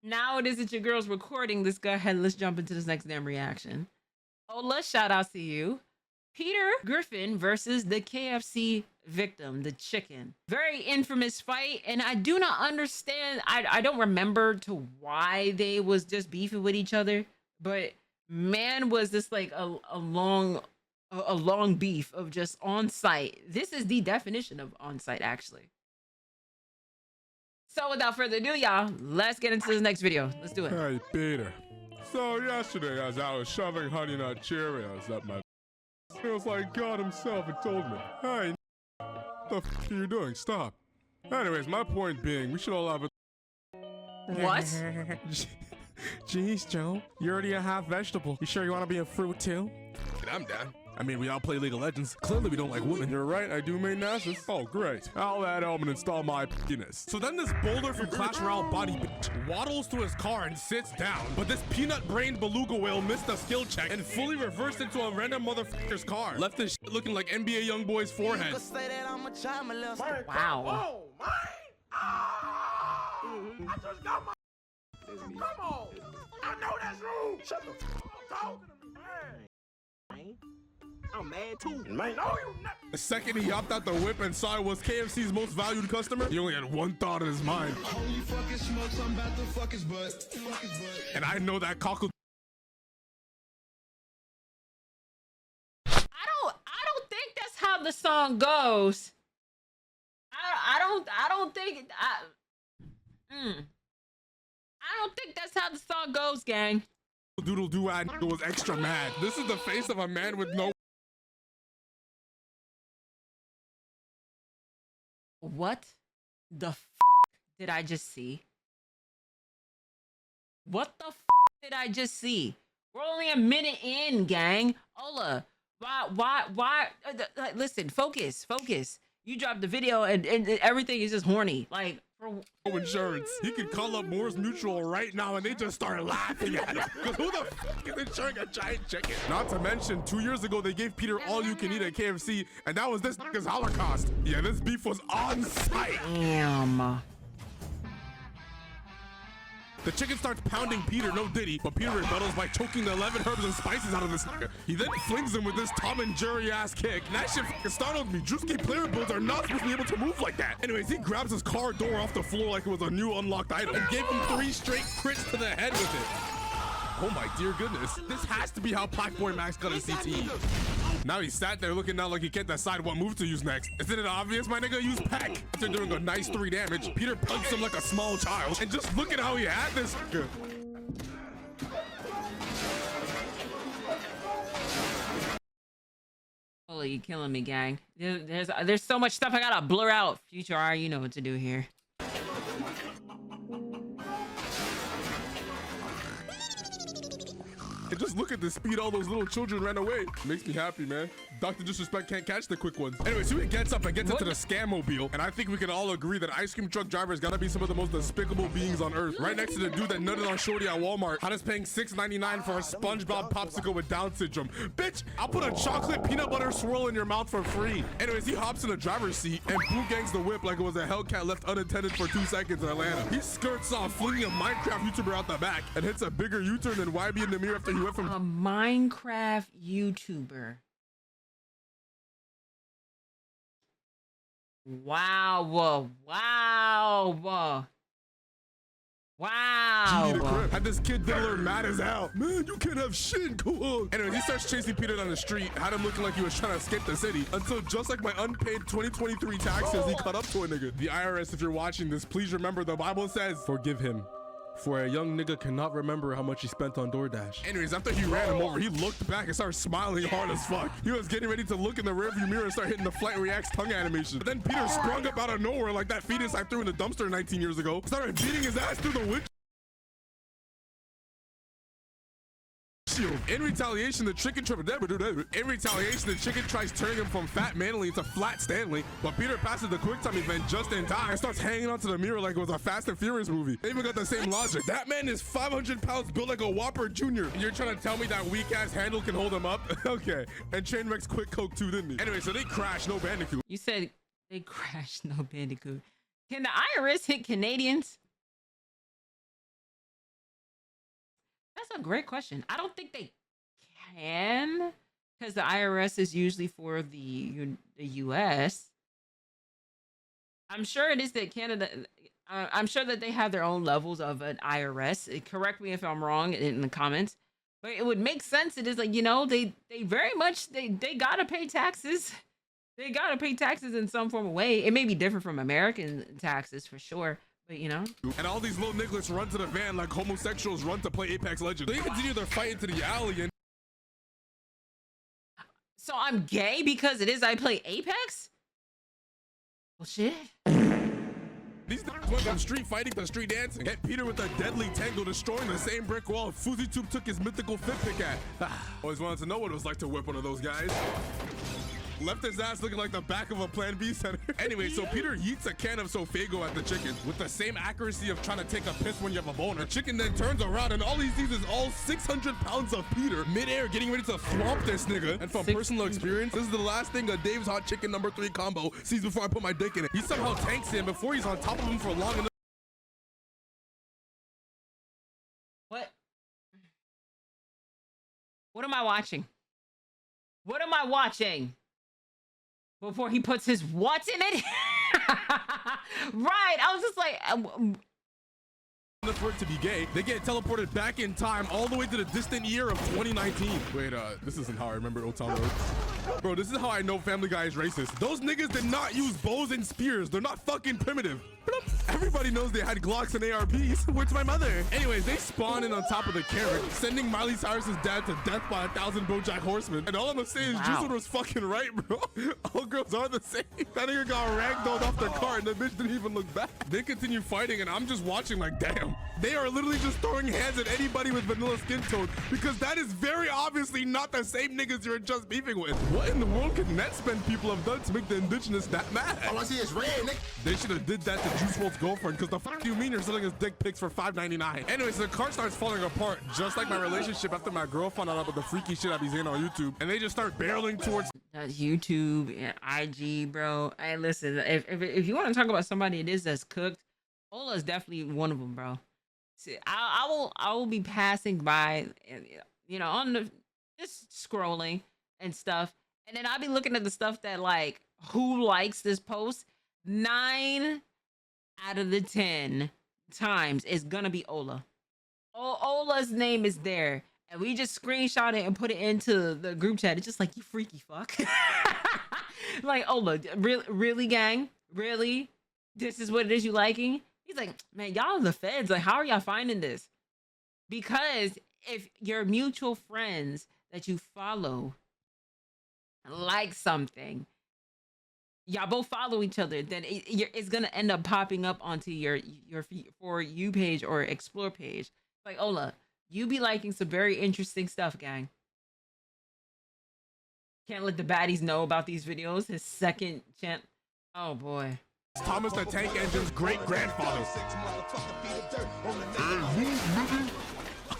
now it is that your girl's recording. Let's go ahead. Let's jump into this next damn reaction. Ola, shout out to you. Peter Griffin versus the KFC victim, the chicken. Very infamous fight, and I do not understand. I don't remember to why they was just beefing with each other, but man, was this like a long beef of just on site. This is the definition of on site, actually. So without further ado, y'all, let's get into this next video. Let's do it. Hey, Peter. So yesterday, as I was shoving Honey Nut Cheerios up my, it was like God himself had told me, hey, what the f are you doing? Stop. Anyways, my point being, we should all have a... What? Jeez, Joe. You're already a half vegetable. You sure you want to be a fruit too? I'm down. I mean, we all play League of Legends. Clearly, we don't like women. You're right, I do main Nasus. Oh, great. I'll add Elm and install my penis. So then this boulder from Clash Royale body bitch waddles to his car and sits down. But this peanut-brained beluga whale missed a skill check and fully reversed into a random motherfucker's car. Left this shit looking like NBA YoungBoy's forehead. Wow. I just got my... Come on. I know that's rude. Shut the f up. I'm mad too. Man, no, you not. The second he hopped out the whip and saw it was KFC's most valued customer, he only had one thought in his mind. Holy fucking smokes, I'm about to fuck his butt. And I know that cockle... I don't think that's how the song goes. I don't think that's how the song goes, gang. Doodle doo-eyed was extra mad. This is the face of a man with no... What the f did I just see? What the f did I just see? We're only a minute in, gang. Ola, why? Listen, focus. You dropped the video and everything is just horny. Like, for insurance. He could call up Moore's Mutual right now and they just start laughing at him. Because who the f is insuring a giant chicken? Not to mention, 2 years ago, they gave Peter all you can eat at KFC, and that was this nigga's Holocaust. Yeah, this beef was on site. damn. The chicken starts pounding Peter, no diddy, but Peter rebuttals by choking the 11 herbs and spices out of this nigga. He then flings him with this Tom and Jerry ass kick. And that shit fucking startled me. Drewski player builds are not supposed to be able to move like that. Anyways, he grabs his car door off the floor like it was a new unlocked item and gave him 3 straight crits to the head with it. Oh my dear goodness. This has to be how Pac-Boy Max got his CTE. Now he sat there looking down like he can't decide what move to use next. Isn't it obvious, my nigga? Use Peck. After doing a nice 3 damage, Peter punched him like a small child. And just look at how he had this. Holy, you killing me, gang. There's so much stuff I gotta blur out. Future R, you know what to do here. And just look at the speed all those little children ran away. Makes me happy, man. Dr. Disrespect can't catch the quick ones. Anyway, so he gets up and gets into the scam-mobile. And I think we can all agree that ice cream truck drivers gotta be some of the most despicable beings on earth. Right next to the dude that nutted on Shorty at Walmart. How does paying $6.99 for a SpongeBob popsicle with Down syndrome? Bitch, I'll put a chocolate peanut butter swirl in your mouth for free. Anyways, he hops in the driver's seat and blue gangs the whip like it was a Hellcat left unattended for 2 seconds in Atlanta. He skirts off, flinging a Minecraft YouTuber out the back and hits a bigger U-turn than YB in the mirror after he went from... A Minecraft YouTuber. Wow. Had this kid diddler mad as hell. Man, you can't have shit in co-op. Anyways, he starts chasing Peter down the street, had him looking like he was trying to escape the city, until just like my unpaid 2023 taxes, he caught up to a nigga. The IRS, if you're watching this, please remember the Bible says, forgive him. For a young nigga cannot remember how much he spent on DoorDash. Anyways, after he ran him over, he looked back and started smiling hard as fuck. He was getting ready to look in the rearview mirror and start hitting the Flight Reacts tongue animation. But then Peter sprung up out of nowhere like that fetus I threw in the dumpster 19 years ago, started beating his ass through the windshield. In retaliation, the chicken tries turning him from Fat Manly into Flat Stanley, but Peter passes the QuickTime event just in time and starts hanging onto the mirror like it was a Fast and Furious movie. They even got the same logic. That man is 500 pounds, built like a Whopper Jr. And you're trying to tell me that weak ass handle can hold him up? Okay. And Trainwreck's quick coke too, didn't he? Anyway, so they crash, no Bandicoot. You said they crashed, no Bandicoot. Can the IRS hit Canadians? That's a great question. I don't think they can, because the IRS is usually for the US. I'm sure it is that Canada. I'm sure that they have their own levels of an IRS. Correct me if I'm wrong in the comments, but it would make sense. It is like, you know, they very much they gotta pay taxes. They gotta pay taxes in some form of way. It may be different from American taxes for sure, but you know. And all these little nigglets run to the van like homosexuals run to play Apex Legends. They continue their fight into the alley and So I'm gay because it is I play Apex? Well, shit. these niggas went from street fighting to street dancing. Hit Peter with a deadly tango, destroying the same brick wall FuzzyTube took his mythical fit pick at. Always wanted to know what it was like to whip one of those guys. Left his ass looking like the back of a Plan B center. Anyway, so Peter yeets a can of Sofago at the chicken with the same accuracy of trying to take a piss when you have a boner. The chicken then turns around and all he sees is all 600 pounds of Peter midair getting ready to thwomp this nigga. And from personal experience, this is the last thing a Dave's Hot Chicken #3 combo sees before I put my dick in it. He somehow tanks him before he's on top of him for long enough. What? What am I watching? What am I watching? Before he puts his what in it? Right. I was just like, For it to be gay, they get teleported back in time all the way to the distant year of 2019. Wait, this isn't how I remember Old Town Road. Bro, this is how I know Family Guy is racist. Those niggas did not use bows and spears. They're not fucking primitive. Everybody knows they had Glocks and ARPs. Where's my mother? Anyways, they spawn in on top of the carrot, sending Miley Cyrus's dad to death by 1,000 BoJack Horsemen. And all I'm gonna say is Juice was fucking right, bro. All girls are the same. That nigga got ragdolled off the car and the bitch didn't even look back. They continue fighting and I'm just watching like, damn. They are literally just throwing hands at anybody with vanilla skin tone because that is very obviously not the same niggas you're just beefing with. What in the world could net spend people have done to make the indigenous that mad? All I see is red, nigga. They should have did that to Juice WRLD's girlfriend because the fuck do you mean you're selling his dick pics for $5.99? Anyways, the car starts falling apart just like my relationship after my girl found out about the freaky shit I be saying on YouTube, and they just start barreling towards YouTube and IG, bro. Hey, listen, if you want to talk about somebody it is that's cooked, Ola is definitely one of them, bro. See, I will be passing by, you know, on the just scrolling and stuff, and then I'll be looking at the stuff that like who likes this post. 9 out of the 10 times is gonna be Ola. Ola's name is there, and we just screenshot it and put it into the group chat. It's just like, you freaky fuck. Like, Ola, really, gang? Really? This is what it is you liking? He's like, man, y'all are the feds. Like, how are y'all finding this? Because if your mutual friends that you follow like something, y'all both follow each other, then it's gonna end up popping up onto your For You page or Explore page. Like, Ola, you be liking some very interesting stuff, gang. Can't let the baddies know about these videos. His second chance. Oh boy. Thomas the Tank Engine's great-grandfather.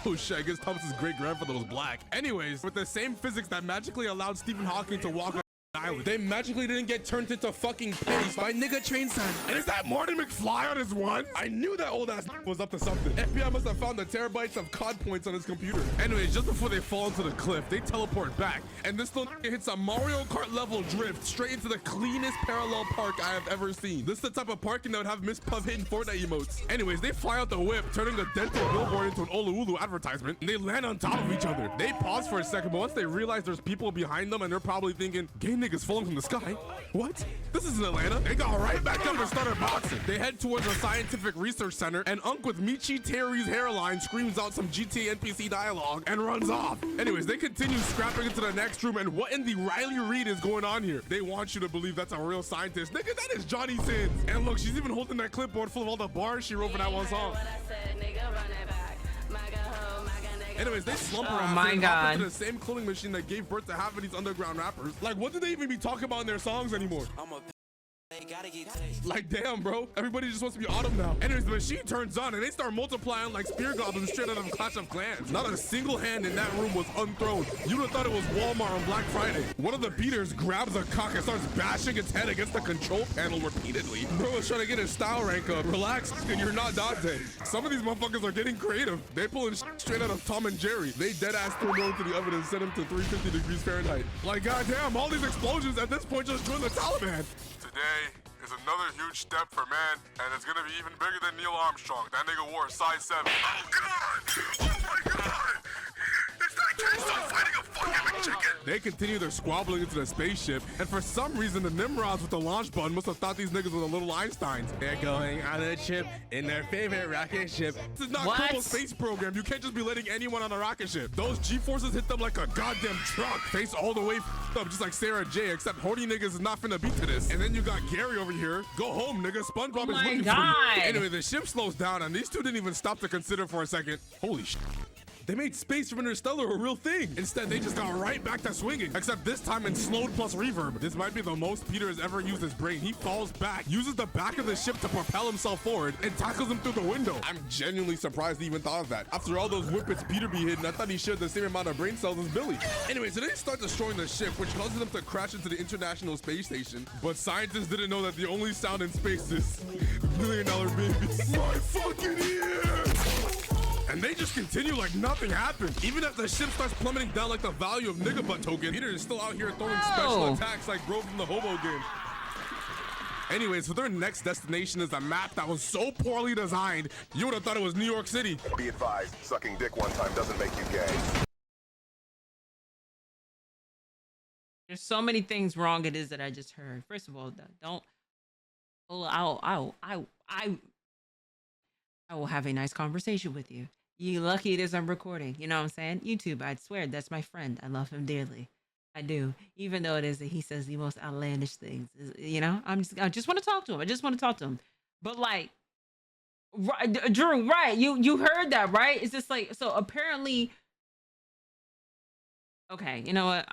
Oh shit, I guess Thomas's great-grandfather was black. Anyways, with the same physics that magically allowed Stephen Hawking to walk on the island, they magically didn't get turned into fucking pennies by nigga train son. And is that Martin McFly on his one? I knew that old ass was up to something. FBI must have found the terabytes of COD points on his computer. Anyways, just before they fall into the cliff, they teleport back, and this little nigga hits a Mario Kart level drift straight into the cleanest parallel park I have ever seen. This is the type of parking that would have Miss Puff hitting Fortnite emotes. Anyways, they fly out the whip, turning a dental billboard into an Olu advertisement, and they land on top of each other. They pause for a second, but once they realize there's people behind them, and they're probably thinking, gay niggas falling from the sky. What? This isn't Atlanta. They got right back up and started boxing. They head towards a scientific research center, and Unc with Michi Terry's hairline screams out some GTA NPC dialogue and runs off. Anyways, they continue scrapping into the next room, and what in the Riley Reid is going on here? They want you to believe that's a real scientist. Nigga, that is Johnny Sins. And look, she's even holding that clipboard full of all the bars she wrote for that one song. Anyways, they slump her ass and hop into the same cloning machine that gave birth to half of these underground rappers. Like, what do they even be talking about in their songs anymore? Like, damn, bro. Everybody just wants to be Autumn now. Anyways, the machine turns on and they start multiplying like spear goblins straight out of Clash of Clans. Not a single hand in that room was unthrown. You would have thought it was Walmart on Black Friday. One of the beaters grabs a cock and starts bashing its head against the control panel repeatedly. Bro is trying to get his style rank up. Relax, and you're not Dante. Some of these motherfuckers are getting creative. They pulling straight out of Tom and Jerry. They dead ass threw him to the oven and sent him to 350 degrees Fahrenheit. Like, goddamn, all these explosions at this point just joined the Taliban. Today is another huge step for man, and it's gonna be even bigger than Neil Armstrong. That nigga wore a size 7. Oh God! Oh my God! Is that kid still fighting a fucking chicken? They continue their squabbling into the spaceship, and for some reason, the Nimrods with the launch button must have thought these niggas were the little Einsteins. They're going on a trip in their favorite rocket ship. This is not Kerbal Space Program. You can't just be letting anyone on a rocket ship. Those G-forces hit them like a goddamn truck. Face all the way up, just like Sarah J, except horny niggas is not finna beat to this. And then you got Gary over here. Go home, nigga. SpongeBob is looking for you. Anyway, the ship slows down, and these two didn't even stop to consider for a second. Holy shit. They made space from Interstellar a real thing. Instead, they just got right back to swinging, except this time in slowed plus reverb. This might be the most Peter has ever used his brain. He falls back, uses the back of the ship to propel himself forward, and tackles him through the window. I'm genuinely surprised he even thought of that. After all those whippets Peter be hitting, I thought he shared the same amount of brain cells as Billy. Anyway, so they start destroying the ship, which causes them to crash into the International Space Station. But scientists didn't know that the only sound in space is $1 Million Babies. My fucking ears! And they just continue like nothing happened. Even as the ship starts plummeting down like the value of nigga butt token, Peter is still out here throwing special attacks like bro from the Hobo game. Anyways, so their next destination is a map that was so poorly designed, you would have thought it was New York City. Be advised, sucking dick one time doesn't make you gay. There's so many things wrong it is that I just heard. First of all, don't. Oh, I will have a nice conversation with you. You lucky it is I'm recording. You know what I'm saying? YouTube, I'd swear that's my friend. I love him dearly. I do. Even though it is that he says the most outlandish things. You know, I just want to talk to him. I just want to talk to him. But like, right, Drew, right? You heard that, right? It's just like, so apparently. Okay, you know what?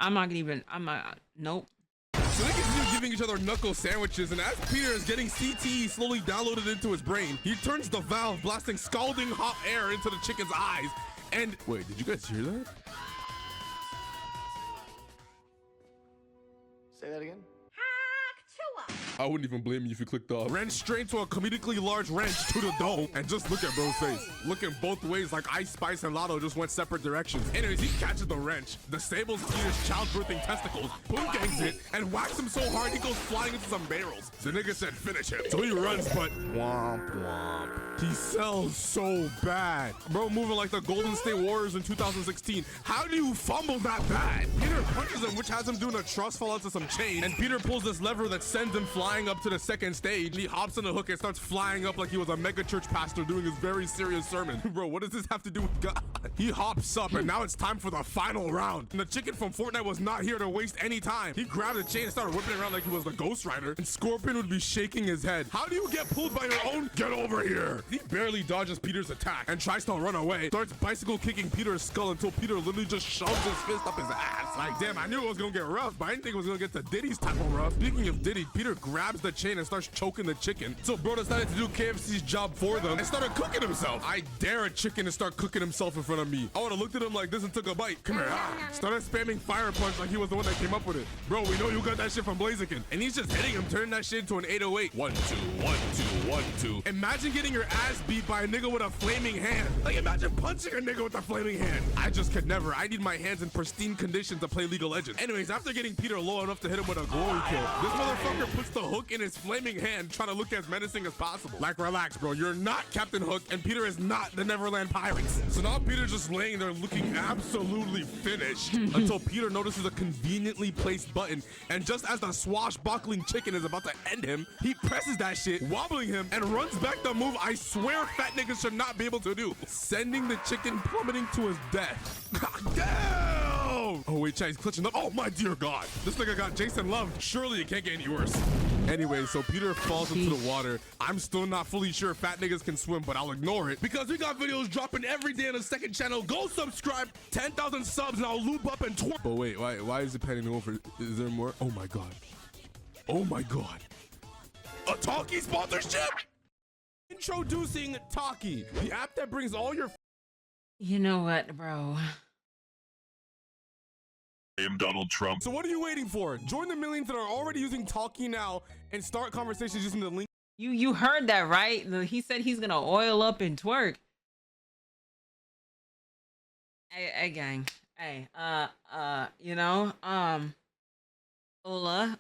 Nope. So they continue giving each other knuckle sandwiches, and as Peter is getting CTE slowly downloaded into his brain, he turns the valve, blasting scalding hot air into the chicken's eyes. And wait, did you guys hear that? Say that again? I wouldn't even blame you if you clicked off. Wrench straight to a comedically large wrench to the dome, and just look at bro's face. Looking both ways like Ice Spice and Lotto just went separate directions. Anyways, he catches the wrench, disables Peter's childbirthing testicles, boom gangs it, and whacks him so hard he goes flying into some barrels. The nigga said finish him. So he runs, but womp womp. He sells so bad. Bro moving like the Golden State Warriors in 2016. How do you fumble that bad? Peter punches him, which has him doing a trust fall into some chain, and Peter pulls this lever that sends him flying up to the second stage. He hops on the hook and starts flying up like he was a mega church pastor doing his very serious sermon. Bro, what does this have to do with God? He hops up, and now it's time for the final round. And the chicken from Fortnite was not here to waste any time. He grabbed a chain and started whipping it around like he was the Ghost Rider, and Scorpion would be shaking his head. How do you get pulled by your own? Get over here. He barely dodges Peter's attack and tries to run away. Starts bicycle kicking Peter's skull until Peter literally just shoves his fist up his ass. Like, damn, I knew it was gonna get rough, but I didn't think it was gonna get to Diddy's type of rough. Speaking of Diddy, Peter grabs the chain and starts choking the chicken. So bro decided to do KFC's job for them and started cooking himself. I dare a chicken to start cooking himself in front of me. I would have looked at him like this and took a bite. Come here. Started spamming fire punch like he was the one that came up with it. Bro, we know you got that shit from Blaziken. And he's just hitting him, turning that shit into an 808. 1, 2, 1, 2, 1, 2. Imagine getting your ass beat by a nigga with a flaming hand. Like, imagine punching a nigga with a flaming hand. I just could never. I need my hands in pristine condition to play League of Legends. Anyways, after getting Peter low enough to hit him with a glory kill, this motherfucker puts the hook in his flaming hand, trying to look as menacing as possible. Like, relax, bro. You're not Captain Hook, and Peter is not the Neverland Pirates. So now Peter's just laying there looking absolutely finished until Peter notices a conveniently placed button, and just as the swashbuckling chicken is about to end him, he presses that shit, wobbling him, and runs back the move I swear fat niggas should not be able to do, sending the chicken plummeting to his death. God damn! Oh wait, chat, he's clutching up. Oh my dear God. This nigga got Jason Love. Surely it can't get any worse. Anyway, so Peter falls into the water. I'm still not fully sure fat niggas can swim, but I'll ignore it because we got videos dropping every day on the second channel. Go subscribe, 10,000 subs, and I'll loop up and twerk. But wait, why is it panning over? Is there more? Oh my God. Oh my God. A Talkie sponsorship? Introducing Talkie, the app that brings all your You know what, bro? I am Donald Trump. So what are you waiting for? Join the millions that are already using Talkie now and start conversations using the link. You heard that, right? He said he's gonna oil up and twerk. Hey, gang. Hey, you know, Ola,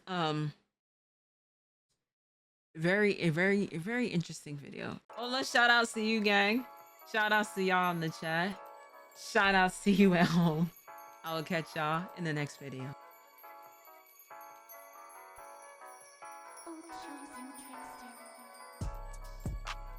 very interesting video. Ola, shout outs to you, gang. Shout outs to y'all in the chat. Shout outs to you at home. I will catch y'all in the next video.